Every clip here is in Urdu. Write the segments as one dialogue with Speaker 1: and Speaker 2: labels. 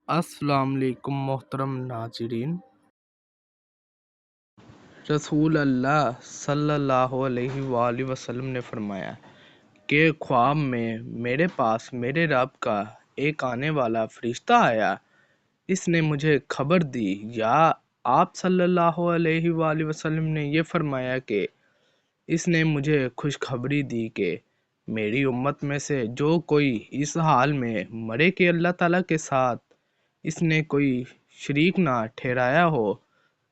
Speaker 1: السلام علیکم محترم ناظرین۔ رسول اللہ صلی اللہ علیہ وآلہ وسلم نے فرمایا کہ خواب میں میرے پاس میرے رب کا ایک آنے والا فرشتہ آیا۔ اس نے مجھے خبر دی، یا آپ صلی اللہ علیہ وآلہ وسلم نے یہ فرمایا کہ اس نے مجھے خوشخبری دی کہ میری امت میں سے جو کوئی اس حال میں مرے کہ اللہ تعالیٰ کے ساتھ اس نے کوئی شریک نہ ٹھہرایا ہو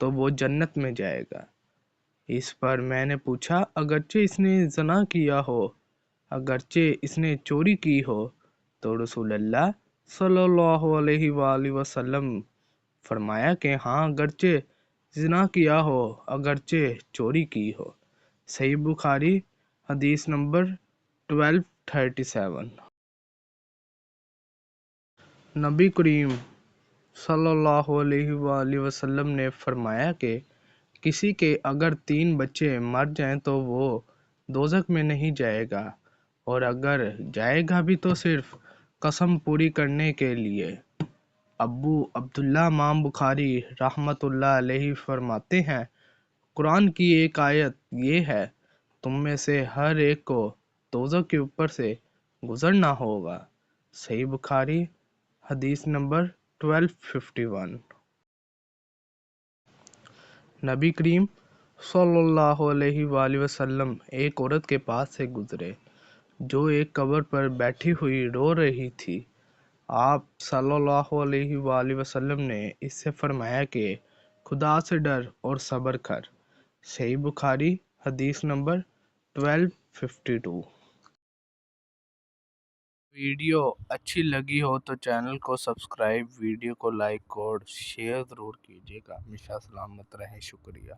Speaker 1: تو وہ جنت میں جائے گا۔ اس پر میں نے پوچھا، اگرچہ اس نے زنا کیا ہو، اگرچہ اس نے چوری کی ہو؟ تو رسول اللہ صلی اللہ علیہ وآلہ وسلم فرمایا کہ ہاں، اگرچہ زنا کیا ہو، اگرچہ چوری کی ہو۔ صحیح بخاری حدیث نمبر 1237۔ نبی کریم صلی اللہ علیہ وآلہ وسلم نے فرمایا کہ کسی کے اگر 3 بچے مر جائیں تو وہ دوزخ میں نہیں جائے گا، اور اگر جائے گا بھی تو صرف قسم پوری کرنے کے لیے۔ ابو عبداللہ امام بخاری رحمۃ اللہ علیہ فرماتے ہیں، قرآن کی ایک آیت یہ ہے، تم میں سے ہر ایک کو دوزخ کے اوپر سے گزرنا ہوگا۔ صحیح بخاری حدیث نمبر 1251۔ نبی کریم صلی اللہ علیہ وآلہ وسلم ایک عورت کے پاس سے گزرے جو ایک قبر پر بیٹھی ہوئی رو رہی تھی۔ آپ صلی اللہ علیہ وآلہ وسلم نے اس سے فرمایا کہ خدا سے ڈر اور صبر کر۔ صحیح بخاری حدیث نمبر 1252۔ ویڈیو اچھی لگی ہو تو چینل کو سبسکرائب، ویڈیو کو لائک اور شیئر ضرور کیجیے گا۔ ہمیشہ سلامت رہیں۔ شکریہ۔